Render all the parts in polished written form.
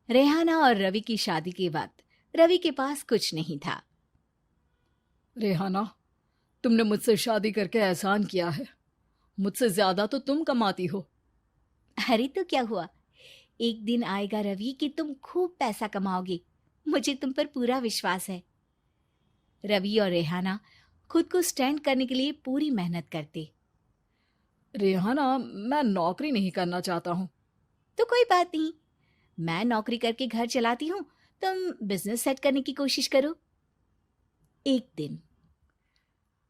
रेहाना और रवि की शादी के वक्त रवि के पास कुछ नहीं था। रेहाना, तुमने मुझसे शादी करके एहसान किया है। मुझसे ज्यादा तो तुम कमाती हो। अरे तो क्या हुआ, एक दिन आएगा रवि कि तुम खूब पैसा कमाओगे। मुझे तुम पर पूरा विश्वास है। रवि और रेहाना खुद को स्टैंड करने के लिए पूरी मेहनत करते। रेहाना, मैं नौकरी नहीं करना चाहता हूँ। तो कोई बात नहीं, मैं नौकरी करके घर चलाती हूँ, तुम बिजनेस सेट करने की कोशिश करो। एक दिन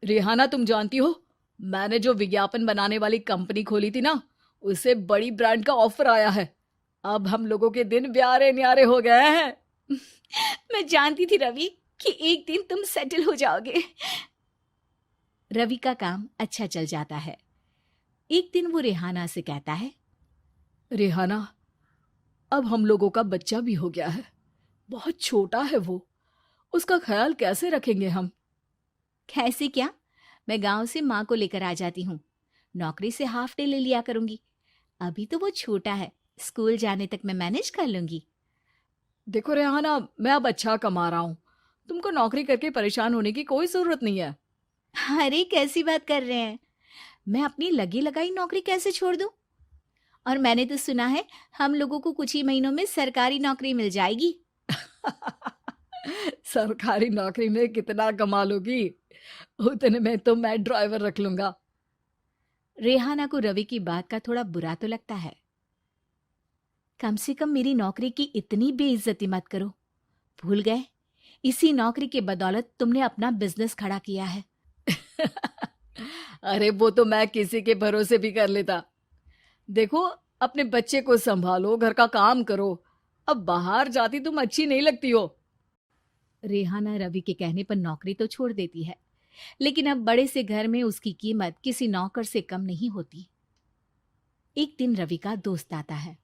रेहाना, तुम जानती हो, मैंने जो विज्ञापन बनाने वाली कंपनी खोली थी ना, उसे बड़ी ब्रांड का ऑफर आया है। अब हम लोगों के दिन ब्यारे न्यारे हो गए हैं। मैं जानती थी रवि कि एक दिन तुम सेटल हो जाओगे। रवि का काम अच्छा चल जाता है। एक दिन वो रेहाना से कहता है, रेहाना, अब हम लोगों का बच्चा भी हो गया है। बहुत छोटा है वो। उसका ख्याल कैसे रखेंगे हम? कैसे क्या, मैं गांव से माँ को लेकर आ जाती हूँ। नौकरी से हाफ डे ले लिया करूंगी। अभी तो वो छोटा है, स्कूल जाने तक मैं मैनेज कर लूंगी। देखो रेहाना, मैं अब अच्छा कमा रहा हूँ। तुमको नौकरी करके परेशान होने की कोई जरूरत नहीं है। अरे कैसी बात कर रहे हैं, मैं अपनी लगी लगाई नौकरी कैसे छोड़ दूं? और मैंने तो सुना है हम लोगों को कुछ ही महीनों में सरकारी नौकरी मिल जाएगी। सरकारी नौकरी में कितना कमा लोगी? उतने में तो मैं ड्राइवर रख लूंगा। रेहाना को रवि की बात का थोड़ा बुरा तो लगता है। कम से कम मेरी नौकरी की इतनी बेइज्जती मत करो। भूल गए, इसी नौकरी के बदौलत तुमने अपना बिजनेस खड़ा किया है। अरे वो तो मैं किसी के भरोसे भी कर लेता। देखो, अपने बच्चे को संभालो, घर का काम करो। अब बाहर जाती तुम अच्छी नहीं लगती हो। रेहाना रवि के कहने पर नौकरी तो छोड़ देती है, लेकिन अब बड़े से घर में उसकी कीमत किसी नौकर से कम नहीं होती। एक दिन रवि का दोस्त आता है।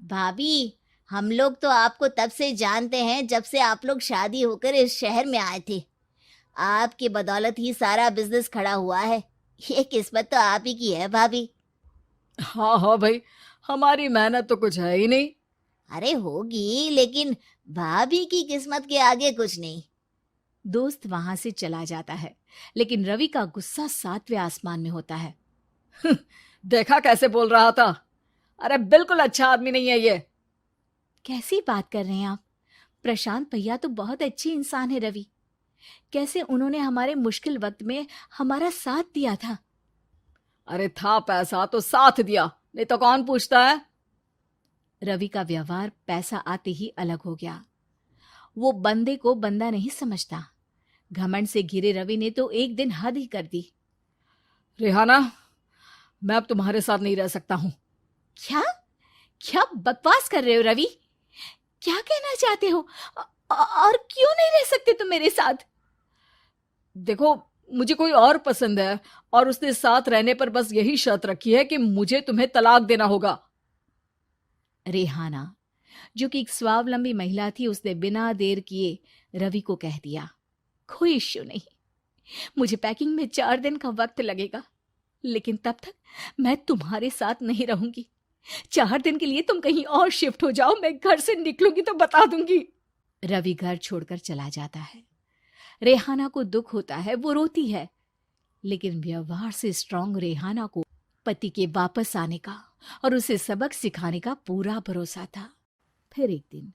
भाभी, हम लोग तो आपको तब से जानते हैं जब से आप लोग शादी होकर इस शहर में आए थे। आपकी बदौलत ही सारा बिजनेस खड़ा हुआ है। ये किस्मत तो आप ही की है भाभी। हाँ हाँ भाई, हमारी मेहनत तो कुछ है ही नहीं। अरे होगी, लेकिन भाभी की किस्मत के आगे कुछ नहीं। दोस्त वहां से चला जाता है, लेकिन रवि का गुस्सा सातवें आसमान में होता है। देखा कैसे बोल रहा था? अरे बिल्कुल अच्छा आदमी नहीं है ये। कैसी बात कर रहे हैं आप? प्रशांत भैया तो बहुत अच्छे इंसान है रवि। कैसे उन्होंने हमारे मुश्किल वक्त में हमारा साथ दिया था। अरे था पैसा तो साथ दिया, नहीं तो कौन पूछता है? रवि का व्यवहार पैसा आते ही अलग हो गया। वो बंदे को बंदा नहीं समझता। घमंड से घिरे रवि ने तो एक दिन हद ही कर दी। रेहाना, मैं अब तुम्हारे साथ नहीं रह सकता हूँ। क्या क्या बकवास कर रहे हो रवि? क्या कहना चाहते हो? और क्यों नहीं रह सकते तुम मेरे साथ? देखो, मुझे कोई और पसंद है, और उसने साथ रहने पर बस यही शर्त रखी है कि मुझे तुम्हें तलाक देना होगा। रेहाना, जो कि एक स्वावलंबी महिला थी, उसने बिना देर किए रवि को कह दिया, कोई इश्यू नहीं, मुझे पैकिंग में 4 दिन का वक्त लगेगा, लेकिन तब तक मैं तुम्हारे साथ नहीं रहूंगी। 4 दिन के लिए तुम कहीं और शिफ्ट हो जाओ, मैं घर से निकलूंगी तो बता दूंगी। रवि घर छोड़कर चला जाता है। रेहाना को दुख होता है, वो रोती है, लेकिन व्यवहार से स्ट्रांग रेहाना को पति के वापस आने का और उसे सबक सिखाने का पूरा भरोसा था। फिर एक दिन,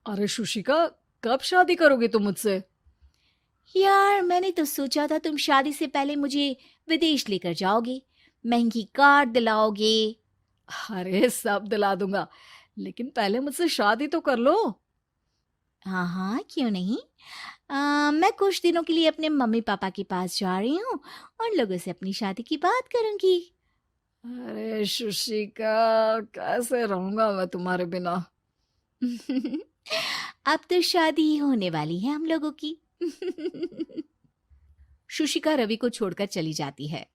अरे शुशिका, कब शादी करोगे तुम मुझसे? यार मैंने तो सोचा था तुम शादी से पहले मुझे विदेश लेकर जाओगे, महंगी कार दिलाओगे। अरे सब दिला दूंगा, लेकिन पहले मुझसे शादी तो कर लो। हाँ हाँ, क्यों नहीं। मैं कुछ दिनों के लिए अपने मम्मी पापा के पास जा रही हूँ और लोगों से अपनी शादी की बात करूंगी। अरे शुशिका, कैसे रहूंगा मैं तुम्हारे बिना? अब तो शादी ही होने वाली है हम लोगों की। शुशिका रवि को छोड़कर चली जाती है।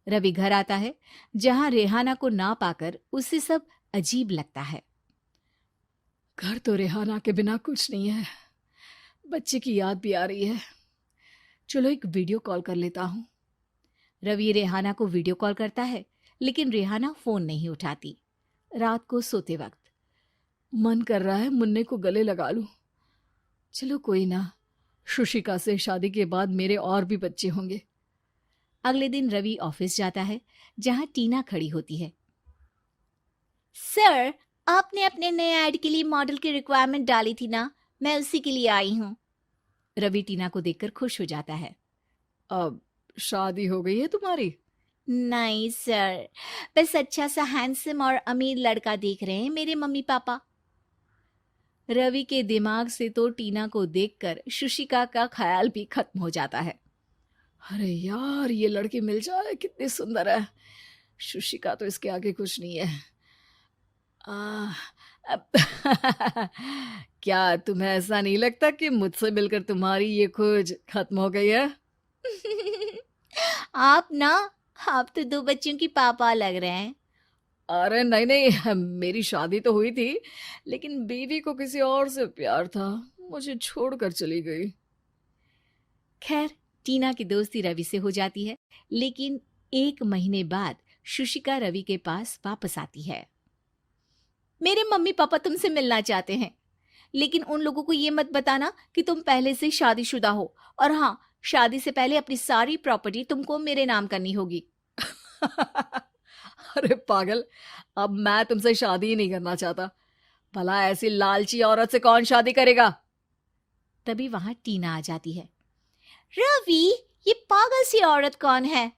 रवि घर आता है, जहां रेहाना को ना पाकर उसे सब अजीब लगता है। घर तो रेहाना के बिना कुछ नहीं है। बच्चे की याद भी आ रही है। चलो एक वीडियो कॉल कर लेता हूँ। रवि रेहाना को वीडियो कॉल करता है, लेकिन रेहाना फोन नहीं उठाती। रात को सोते वक्त मन कर रहा है मुन्ने को गले लगा लूं। चलो कोई ना, शुशिका से शादी के बाद मेरे और भी बच्चे होंगे। अगले दिन रवि ऑफिस जाता है, जहां टीना खड़ी होती है। सर, आपने अपने नए ऐड के लिए मॉडल की रिक्वायरमेंट डाली थी ना, मैं उसी के लिए आई हूँ। रवि टीना को देखकर खुश हो जाता है। अब शादी हो गई है तुम्हारी? नहीं सर, बस अच्छा सा हैंडसम और अमीर लड़का देख रहे हैं मेरे मम्मी पापा। रवि के दिमाग से तो टीना को देखकर शुशिका का ख्याल भी खत्म हो जाता है। अरे यार, ये लड़की मिल जाए कितनी सुंदर है। शुशिका तो इसके आगे कुछ नहीं है। आ, अब क्या तुम्हें ऐसा नहीं लगता कि मुझसे मिलकर तुम्हारी ये खोज खत्म हो गई है? आप ना, आप तो 2 बच्चों की पापा लग रहे हैं। अरे नहीं नहीं, मेरी शादी तो हुई थी, लेकिन बीवी को किसी और से प्यार था, मुझे छोड़कर चली गई। खैर, टीना की दोस्ती रवि से हो जाती है, लेकिन 1 महीने बाद शुशिका रवि के पास वापस आती है। मेरे मम्मी पापा तुमसे मिलना चाहते हैं, लेकिन उन लोगों को ये मत बताना कि तुम पहले से शादीशुदा हो, और हाँ, शादी से पहले अपनी सारी प्रॉपर्टी तुमको मेरे नाम करनी होगी। अरे पागल, अब मैं तुमसे शादी ही नहीं करना चाहता। भला ऐसी लालची औरत से कौन शादी करेगा? तभी वहां टीना आ जाती है। रवि, ये पागल सी औरत कौन है?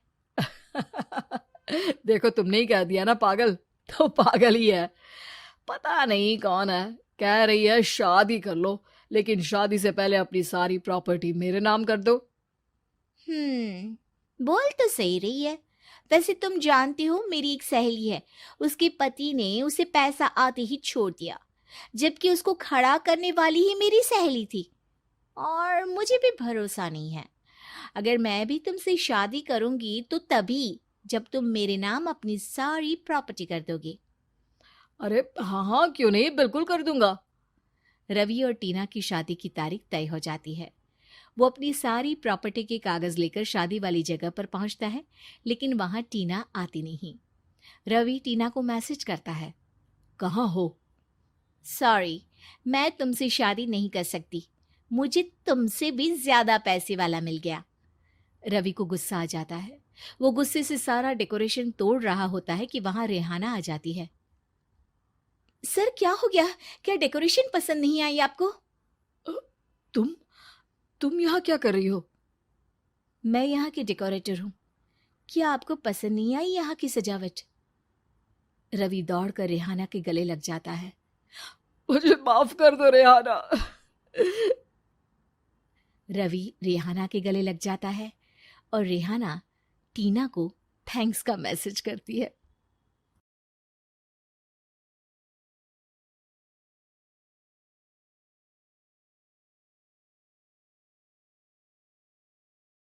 देखो, तुमने ही कह दिया ना पागल, तो पागल ही है। पता नहीं कौन है, कह रही है शादी कर लो, लेकिन शादी से पहले अपनी सारी प्रॉपर्टी मेरे नाम कर दो। बोल तो सही रही है। वैसे तुम जानती हो, मेरी एक सहेली है, उसके पति ने उसे पैसा आते ही छोड़ दिया, जबकि उसको खड़ा करने वाली ही मेरी सहेली थी। और मुझे भी भरोसा नहीं है। अगर मैं भी तुमसे शादी करूंगी तो तभी, जब तुम मेरे नाम अपनी सारी प्रॉपर्टी कर दोगे। अरे हाँ हाँ, क्यों नहीं, बिल्कुल कर दूंगा। रवि और टीना की शादी की तारीख तय हो जाती है। वो अपनी सारी प्रॉपर्टी के कागज लेकर शादी वाली जगह पर पहुंचता है, लेकिन वहां टीना आती नहीं। रवि टीना को मैसेज करता है। कहाँ हो? सॉरी, मैं तुमसे शादी नहीं कर सकती, मुझे तुमसे भी ज्यादा पैसे वाला मिल गया। रवि को गुस्सा आ जाता है। वो गुस्से से सारा डेकोरेशन तोड़ रहा होता है कि वहां रेहाना आ जाती है। सर, क्या हो गया? क्या डेकोरेशन पसंद नहीं आई आपको? अ, तुम यहाँ क्या कर रही हो? मैं यहाँ की डेकोरेटर हूँ। क्या आपको पसंद नहीं आई यहाँ की सजावट? रवि दौड़कर रेहाना के गले लग जाता है। मुझे माफ कर दो रेहाना। रवि रेहाना के गले लग जाता है और रेहाना टीना को थैंक्स का मैसेज करती है।